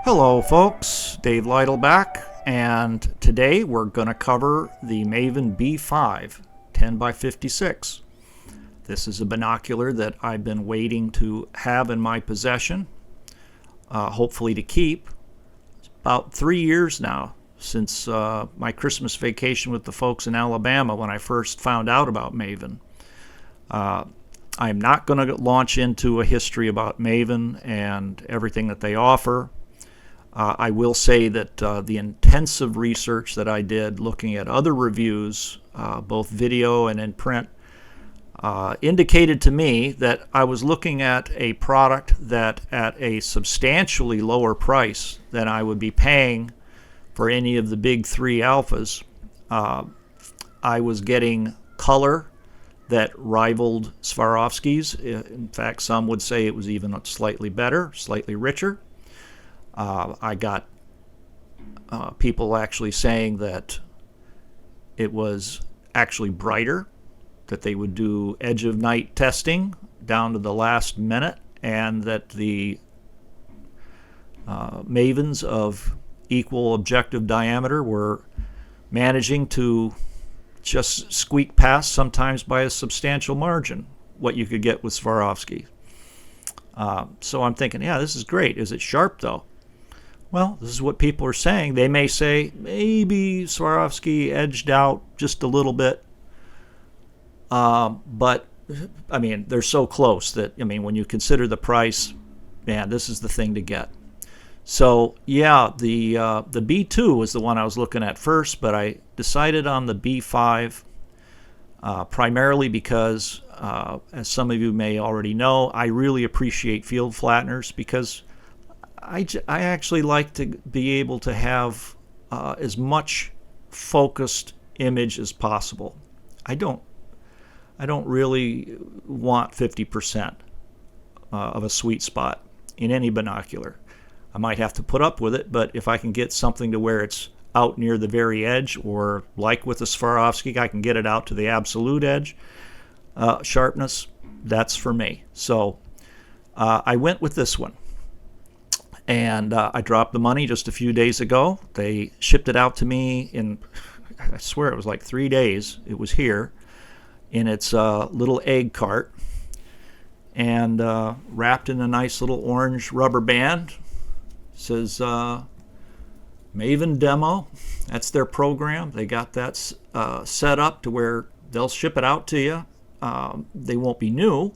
Hello folks, Dave Lytle back, and today we're going to cover the Maven B5 10x56. This is a binocular that I've been waiting to have in my possession, hopefully to keep. It's about 3 years now since my Christmas vacation with the folks in Alabama when I first found out about Maven. I'm not going to launch into a history about Maven and everything that they offer. I will say that the intensive research that I did looking at other reviews, both video and in print, indicated to me that I was looking at a product that at a substantially lower price than I would be paying for any of the big three alphas. I was getting color that rivaled Swarovski's. In fact, some would say it was even slightly better, slightly richer. I got people actually saying that it was actually brighter, that they would do edge of night testing down to the last minute, and that the Mavens of equal objective diameter were managing to just squeak past, sometimes by a substantial margin, what you could get with Swarovski. So I'm thinking, yeah, this is great. Is it sharp though? Well, this is what people are saying. They may say maybe Swarovski edged out just a little bit, but I mean, they're so close that, I mean, when you consider the price, man, this is the thing to get. So yeah, the B2 was the one I was looking at first, but I decided on the B5 primarily because, as some of you may already know, I really appreciate field flatteners because I actually like to be able to have as much focused image as possible. I don't really want 50% of a sweet spot in any binocular. I might have to put up with it, but if I can get something to where it's out near the very edge, or like with the Swarovski, I can get it out to the absolute edge sharpness, that's for me. So I went with this one. And I dropped the money just a few days ago. They shipped it out to me in, I swear it was like 3 days. It was here in its little egg cart and wrapped in a nice little orange rubber band. It says Maven Demo. That's their program. They got that set up to where they'll ship it out to you. They won't be new,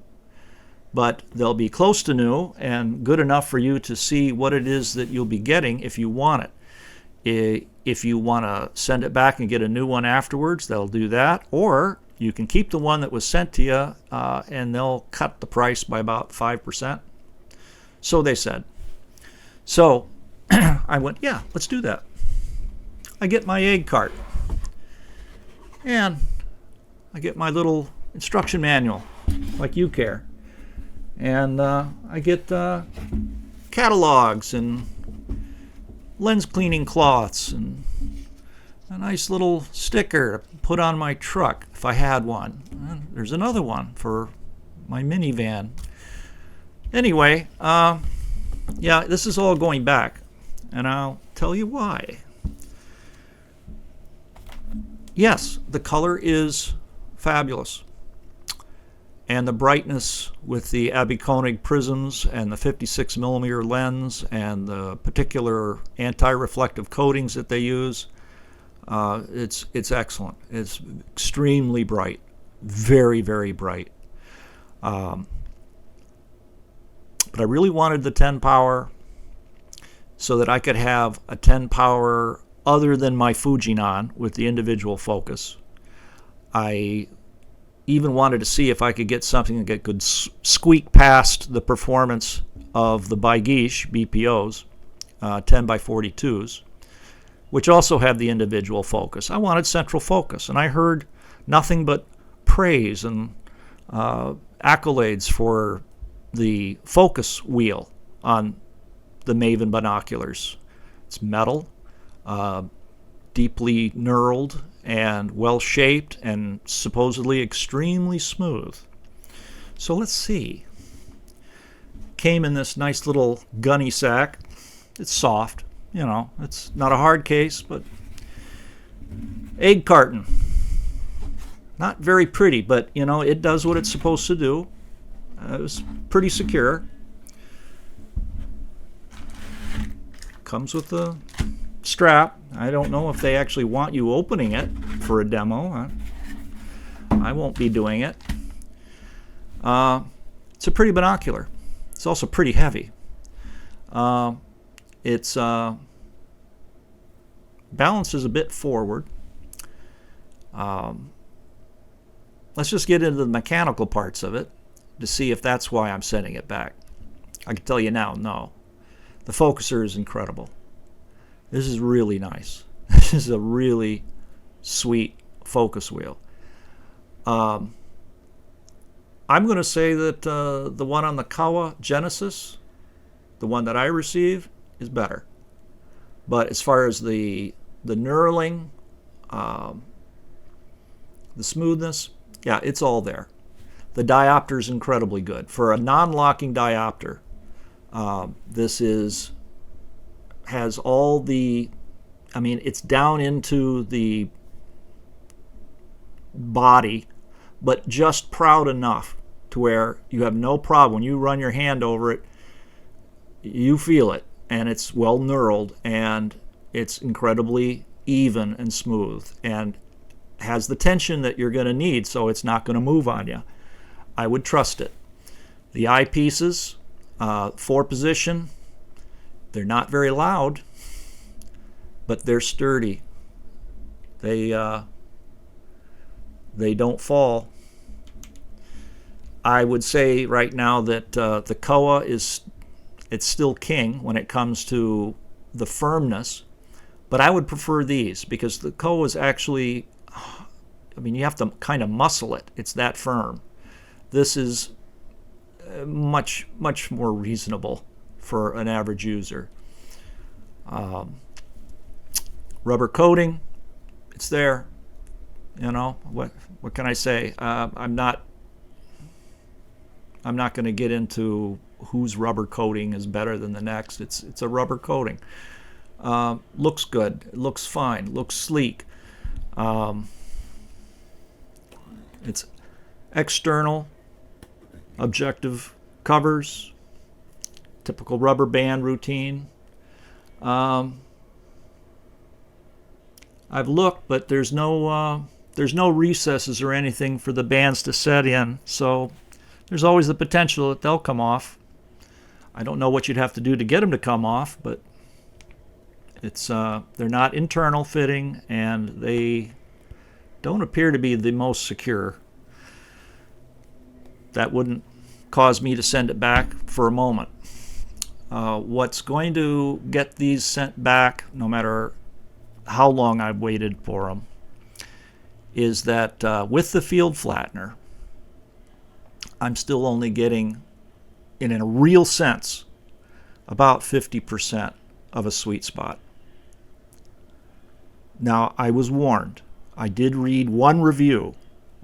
but they'll be close to new and good enough for you to see what it is that you'll be getting if you want it. If you want to send it back and get a new one afterwards, they'll do that. Or you can keep the one that was sent to you and they'll cut the price by about 5%. So they said. So I went, yeah, let's do that. I get my egg cart. And I get my little instruction manual, like you care. And I get catalogs and lens cleaning cloths and a nice little sticker to put on my truck if I had one. And there's another one for my minivan. Anyway, yeah, this is all going back, and I'll tell you why. Yes, the color is fabulous. And the brightness with the Abbey Koenig prisms and the 56mm lens and the particular anti-reflective coatings that they use, it's excellent. It's extremely bright, very, very bright. But I really wanted the 10 power so that I could have a 10 power other than my Fujinon with the individual focus. I even wanted to see if I could get something that could squeak past the performance of the Baigish BPOs, 10x42s, which also have the individual focus. I wanted central focus, and I heard nothing but praise and accolades for the focus wheel on the Maven binoculars. It's metal, deeply knurled, and well-shaped, and supposedly extremely smooth. So let's see. Came in this nice little gunny sack. It's soft. It's not a hard case, but egg carton. Not very pretty, but it does what it's supposed to do. It was pretty secure. Comes with a strap. I don't know if they actually want you opening it for a demo. I won't be doing it. It's a pretty binocular. It's also pretty heavy. Its balance is a bit forward. Let's just get into the mechanical parts of it to see if that's why I'm sending it back. I can tell you now, no. The focuser is incredible. This is really nice. This is a really sweet focus wheel. I'm going to say that the one on the Kawa Genesis, the one that I received, is better. But as far as the knurling, the smoothness, yeah, it's all there. The diopter is incredibly good. For a non-locking diopter, this has all the, it's down into the body, but just proud enough to where you have no problem. When you run your hand over it, you feel it, and it's well knurled, and it's incredibly even and smooth, and has the tension that you're going to need, so it's not going to move on you. I would trust it. The eyepieces, 4-position, they're not very loud, but they're sturdy. They don't fall. I would say right now that the Koa it's still king when it comes to the firmness, but I would prefer these because the Koa is actually, you have to kind of muscle it. It's that firm. This is much more reasonable for an average user. Rubber coating, it's there. What can I say? I'm not going to get into whose rubber coating is better than the next. It's a rubber coating. Looks good. It looks fine. Looks sleek. It's external objective covers. Typical rubber band routine. I've looked, but there's no recesses or anything for the bands to set in, so there's always the potential that they'll come off. I don't know what you'd have to do to get them to come off, but they're not internal fitting, and they don't appear to be the most secure. That wouldn't cause me to send it back for a moment. What's going to get these sent back, no matter how long I've waited for them, is that with the field flattener, I'm still only getting, in a real sense, about 50% of a sweet spot. Now, I was warned. I did read one review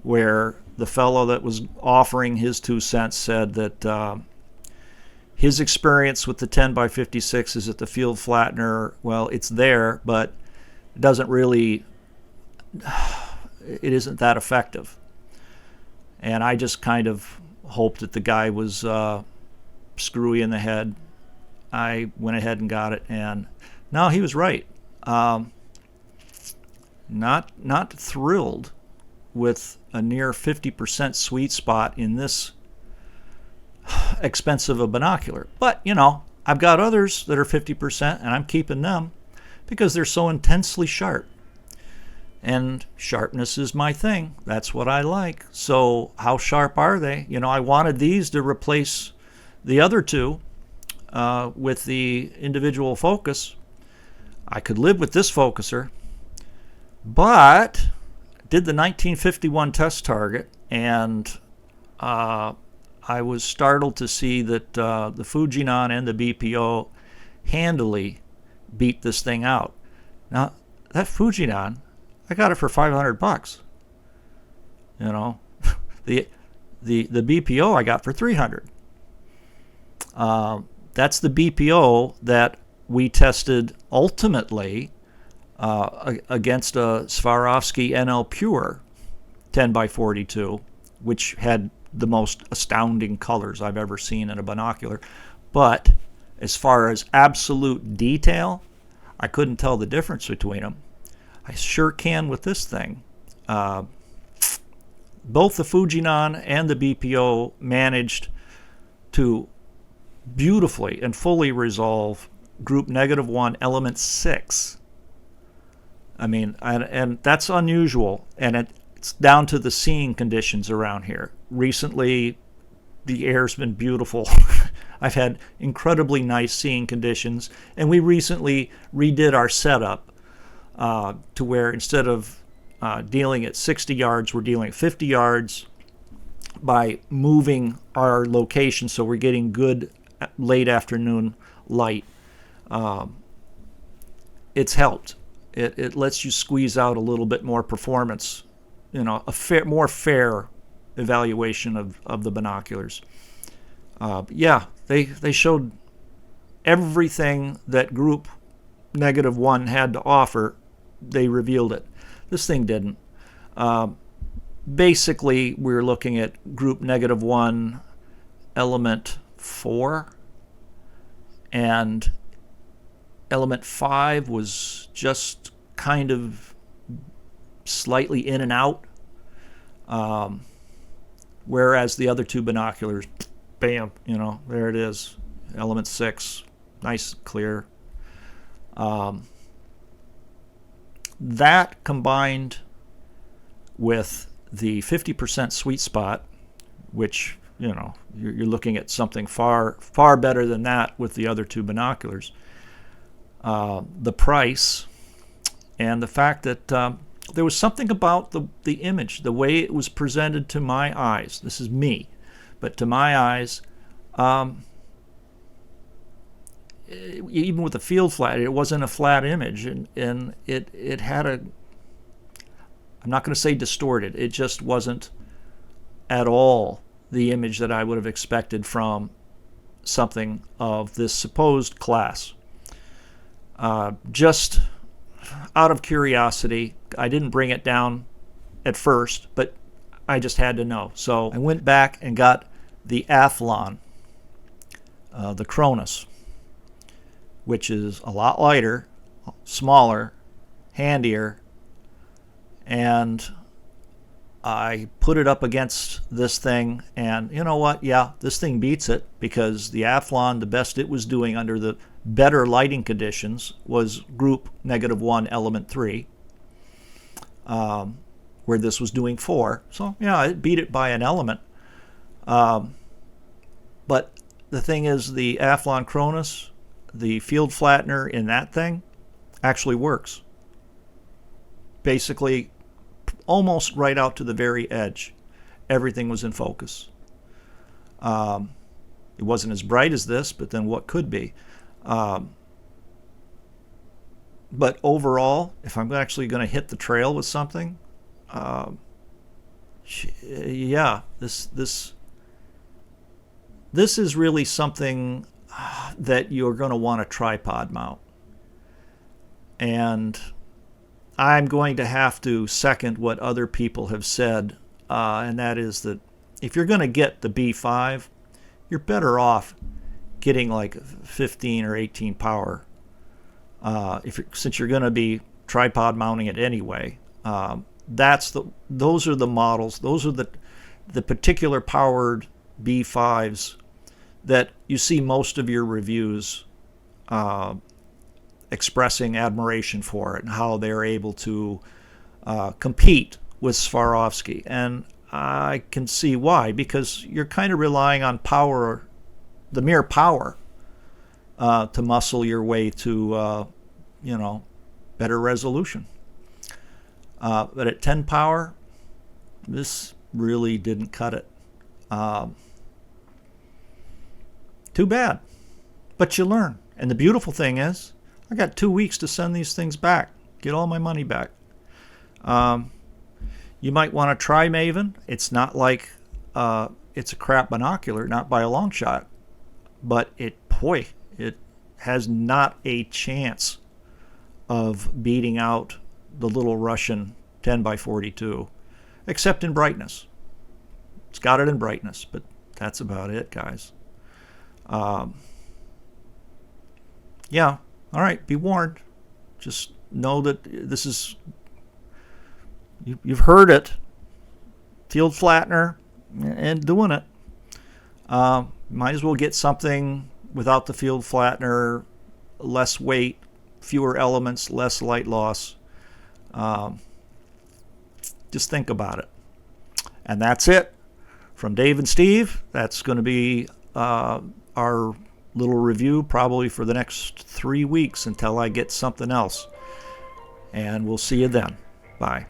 where the fellow that was offering his 2 cents said that his experience with the 10x56 is that the field flattener, well, it's there, but it doesn't really, it isn't that effective. And I just kind of hoped that the guy was screwy in the head. I went ahead and got it, and no, he was right. Not thrilled with a near 50% sweet spot in this expensive a binocular. But, I've got others that are 50%, and I'm keeping them because they're so intensely sharp. And sharpness is my thing. That's what I like. So how sharp are they? I wanted these to replace the other two with the individual focus. I could live with this focuser, but did the 1951 test target, and I was startled to see that the Fujinon and the BPO handily beat this thing out. Now, that Fujinon, I got it for $500. The BPO I got for $300. That's the BPO that we tested ultimately against a Swarovski NL Pure 10 by 42, which had the most astounding colors I've ever seen in a binocular. But as far as absolute detail, I couldn't tell the difference between them. I sure can with this thing. Both the Fujinon and the BPO managed to beautifully and fully resolve group -1 element 6. I mean, and that's unusual, and it's down to the seeing conditions around here. Recently, the air's been beautiful. I've had incredibly nice seeing conditions, and we recently redid our setup to where instead of dealing at 60 yards, we're dealing at 50 yards by moving our location so we're getting good late afternoon light. It's helped. It lets you squeeze out a little bit more performance, a more fair evaluation of the binoculars. Yeah, they showed everything that group -1 had to offer. They revealed it. This thing didn't. Basically, we're looking at group -1 element 4, and element 5 was just kind of slightly in and out, whereas the other two binoculars, bam, there it is, element 6, nice clear. That combined with the 50% sweet spot, which you're looking at something far better than that with the other two binoculars. The price and the fact that there was something about the image, the way it was presented to my eyes. This is me, but to my eyes, even with the field flat, it wasn't a flat image, and it had a, I'm not going to say distorted, it just wasn't at all the image that I would have expected from something of this supposed class. Just out of curiosity, I didn't bring it down at first, but I just had to know. So I went back and got the Athlon, the Cronus, which is a lot lighter, smaller, handier, and I put it up against this thing, and you know what? Yeah, this thing beats it, because the Athlon, the best it was doing under the better lighting conditions was group -1 element 3, where this was doing 4. So yeah, it beat it by an element. But the thing is, the Athlon Cronus, the field flattener in that thing actually works. Basically, almost right out to the very edge, everything was in focus. It wasn't as bright as this, but then what could be? But overall, if I'm actually going to hit the trail with something, yeah, this is really something that you're going to want to tripod mount. And I'm going to have to second what other people have said, and that is that if you're going to get the B5, you're better off getting like 15 or 18 power, since you're going to be tripod mounting it anyway. Those are the models, those are the particular powered B5s that you see most of your reviews expressing admiration for it, and how they're able to compete with Swarovski. And I can see why, because you're kind of relying on power, the mere power, to muscle your way to better resolution. But at 10 power, this really didn't cut it. Too bad. But you learn. And the beautiful thing is, I got 2 weeks to send these things back, get all my money back. You might want to try Maven. It's not like it's a crap binocular, not by a long shot, but it has not a chance of beating out the little Russian 10 by 42, except in brightness. It's got it in brightness, but that's about it, guys. Yeah, all right, be warned. Just know that this is, you've heard it, field flattener and doing it. Might as well get something without the field flattener, less weight, fewer elements, less light loss. Just think about it. And that's it from Dave and Steve. That's going to be our little review probably for the next 3 weeks until I get something else. And we'll see you then. Bye.